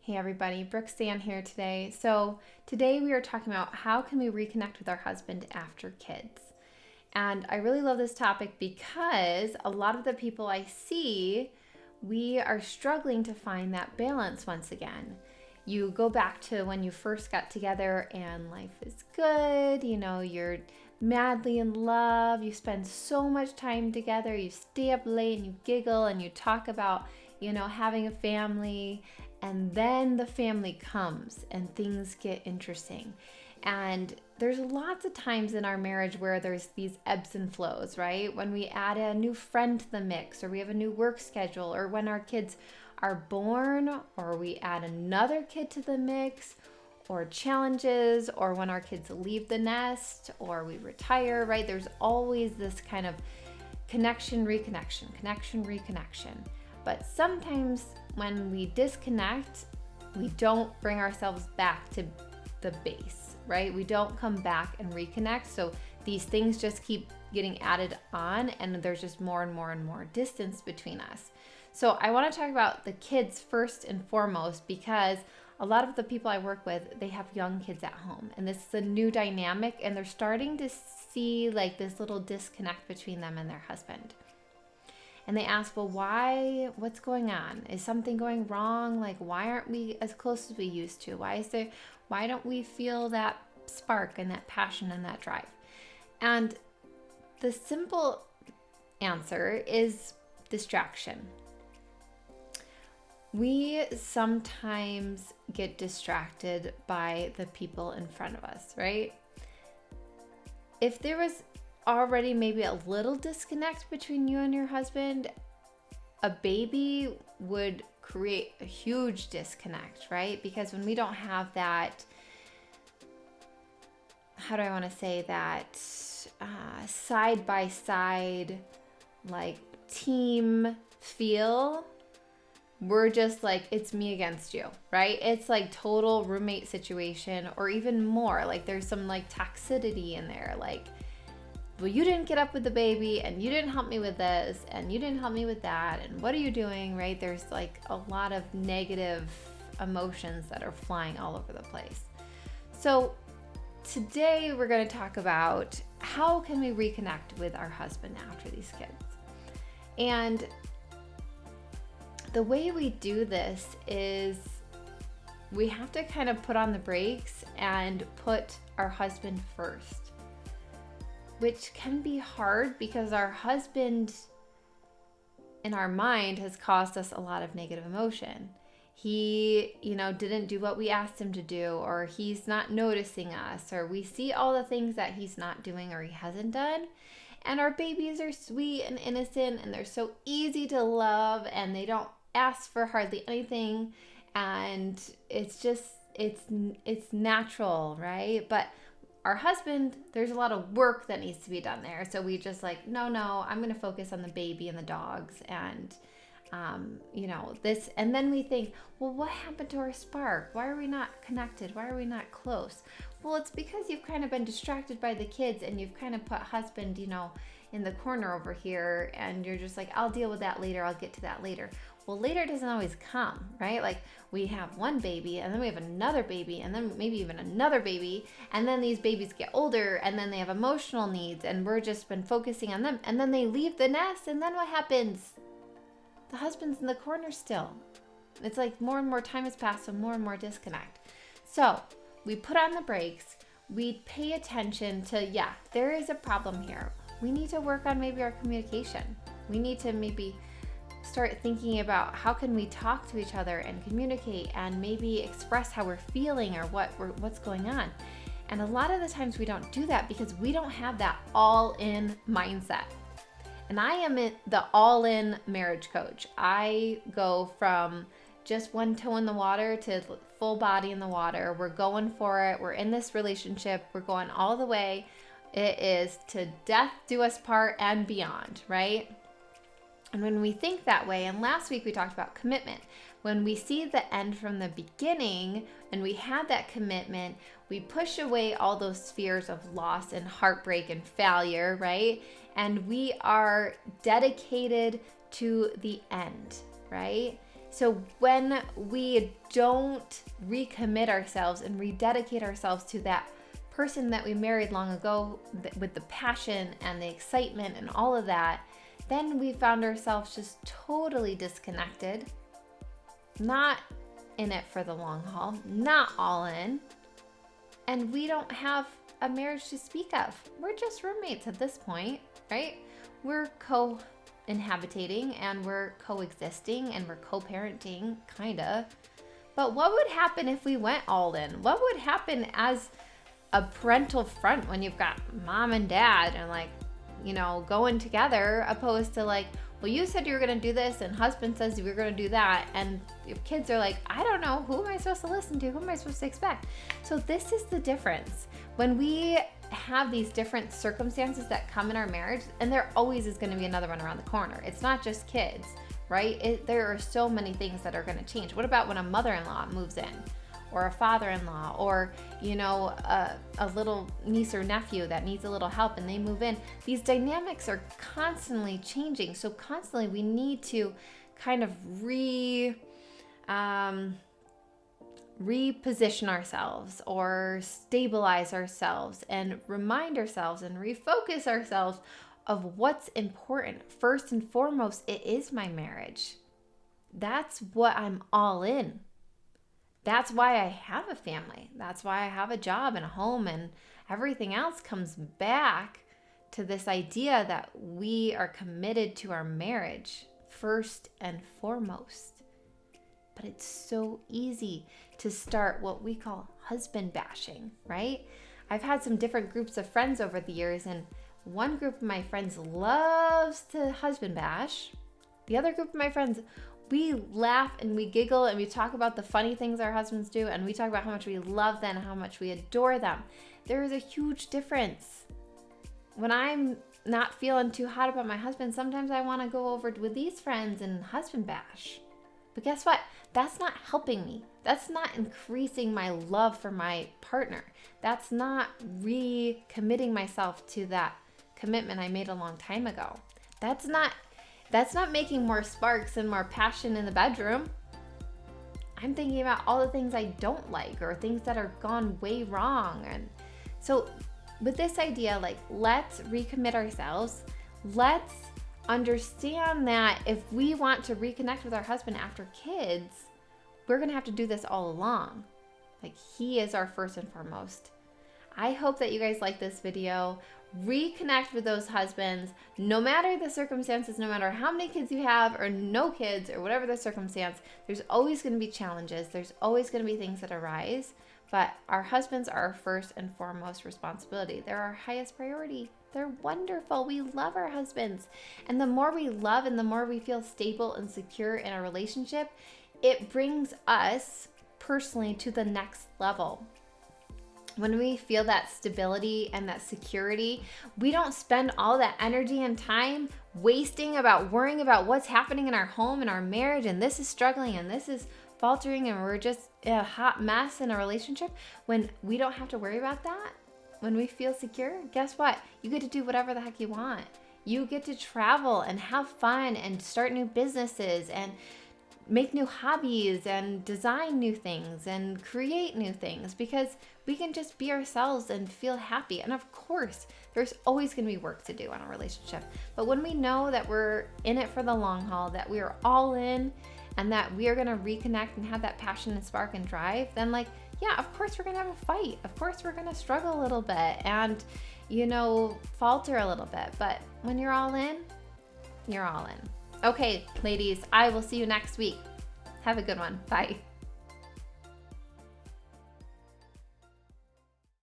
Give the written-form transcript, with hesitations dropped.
Hey everybody, Brooke Sann here today. So today we are talking about how can we reconnect with our husband after kids. And I really love this topic because a lot of the people I see, we are struggling to find that balance once again. You go back to when you first got together and life is good, you're madly in love, you spend so much time together, you stay up late and you giggle and you talk about, having a family. And then the family comes and things get interesting. And there's lots of times in our marriage where there's these ebbs and flows, right? When we add a new friend to the mix, or we have a new work schedule, or when our kids are born, or we add another kid to the mix, or challenges, or when our kids leave the nest, or we retire, right? There's always this kind of connection, reconnection. But sometimes when we disconnect, we don't bring ourselves back to the base, right? We don't come back and reconnect. So these things just keep getting added on, and there's just more and more distance between us. So I want to talk about the kids first and foremost, because a lot of the people I work with, they have young kids at home, and this is a new dynamic, and they're starting to see like this little disconnect between them and their husband. And they ask, well, why? What's going on? Is something going wrong? Like, why aren't we as close as we used to? Why don't we feel that spark and that passion and that drive? And the simple answer is distraction. We sometimes get distracted by the people in front of us, right? If there was already maybe a little disconnect between you and your husband, a baby would create a huge disconnect, right? Because when we don't have that, how do I want to say that, side by side, like team feel, we're just like, it's me against you, right? It's like total roommate situation, or even more, like there's some like toxicity in there, like, well, you didn't get up with the baby, and you didn't help me with this, and you didn't help me with that, and what are you doing, right? There's like a lot of negative emotions that are flying all over the place. So today we're going to talk about how can we reconnect with our husband after these kids. And the way we do this is we have to kind of put on the brakes and put our husband first, which can be hard because our husband in our mind has caused us a lot of negative emotion. He, didn't do what we asked him to do, or he's not noticing us, or we see all the things that he's not doing or he hasn't done. And our babies are sweet and innocent, and they're so easy to love, and they don't ask for hardly anything. And it's just, it's natural, right? But our husband, there's a lot of work that needs to be done there. So we just like, no, I'm going to focus on the baby and the dogs and, this. And then we think, well, what happened to our spark? Why are we not connected? Why are we not close? Well, it's because you've kind of been distracted by the kids, and you've kind of put husband, in the corner over here, and you're just like, I'll deal with that later. I'll get to that later. Well, later doesn't always come, right? Like we have one baby, and then we have another baby, and then maybe even another baby, and then these babies get older, and then they have emotional needs, and we're just been focusing on them, and then they leave the nest, and then what happens? The husband's in the corner still. It's like more and more time has passed, so more and more disconnect. So we put on the brakes, we pay attention to, there is a problem here. We need to work on maybe our communication. We need to maybe start thinking about how can we talk to each other and communicate and maybe express how we're feeling or what's going on. And a lot of the times we don't do that because we don't have that all-in mindset. And I am the all-in marriage coach. I go from just one toe in the water to full body in the water. We're going for it. We're in this relationship. We're going all the way. It is to death do us part and beyond, right? And when we think that way, and last week we talked about commitment, when we see the end from the beginning and we have that commitment, we push away all those fears of loss and heartbreak and failure, right? And we are dedicated to the end, right? So when we don't recommit ourselves and rededicate ourselves to that person that we married long ago with the passion and the excitement and all of that, then we found ourselves just totally disconnected, not in it for the long haul, not all in, and we don't have a marriage to speak of. We're just roommates at this point, right? We're co-inhabiting and we're coexisting and we're co-parenting, kinda. But what would happen if we went all in? What would happen as a parental front when you've got mom and dad and like, you know, going together, opposed to like, well, you said you were going to do this and husband says you were going to do that, and your kids are like, I don't know, who am I supposed to listen to? Who am I supposed to expect? So this is the difference. When we have these different circumstances that come in our marriage, and there always is going to be another one around the corner. It's not just kids, right? There are so many things that are going to change. What about when a mother-in-law moves in? Or a father-in-law, or, you know, a little niece or nephew that needs a little help and they move in. These dynamics are constantly changing. So constantly we need to kind of reposition ourselves or stabilize ourselves and remind ourselves and refocus ourselves of what's important. First and foremost, it is my marriage. That's what I'm all in. That's why I have a family. That's why I have a job and a home, and everything else comes back to this idea that we are committed to our marriage first and foremost. But it's so easy to start what we call husband bashing, right? I've had some different groups of friends over the years, and one group of my friends loves to husband bash. The other group of my friends, we laugh and we giggle and we talk about the funny things our husbands do, and we talk about how much we love them and how much we adore them. There is a huge difference. When I'm not feeling too hot about my husband, sometimes I want to go over with these friends and husband bash. But guess what? That's not helping me. That's not increasing my love for my partner. That's not recommitting myself to that commitment I made a long time ago. That's not making more sparks and more passion in the bedroom. I'm thinking about all the things I don't like or things that are gone way wrong. And so with this idea, like, let's recommit ourselves. Let's understand that if we want to reconnect with our husband after kids, we're going to have to do this all along. Like, he is our first and foremost. I hope that you guys like this video. Reconnect with those husbands, no matter the circumstances, no matter how many kids you have or no kids or whatever the circumstance. There's always going to be challenges. There's always going to be things that arise, but our husbands are our first and foremost responsibility. They're our highest priority. They're wonderful. We love our husbands. And the more we love and the more we feel stable and secure in a relationship, it brings us personally to the next level. When we feel that stability and that security, we don't spend all that energy and time wasting about worrying about what's happening in our home and our marriage, and this is struggling and this is faltering and we're just a hot mess in a relationship. When we don't have to worry about that, when we feel secure, guess what? You get to do whatever the heck you want. You get to travel and have fun and start new businesses and make new hobbies and design new things and create new things, because we can just be ourselves and feel happy. And of course, there's always going to be work to do on a relationship. But when we know that we're in it for the long haul, that we are all in, and that we are going to reconnect and have that passion and spark and drive, then like, yeah, of course we're going to have a fight. Of course we're going to struggle a little bit and, you know, falter a little bit. But when you're all in, you're all in. Okay, ladies, I will see you next week. Have a good one. Bye.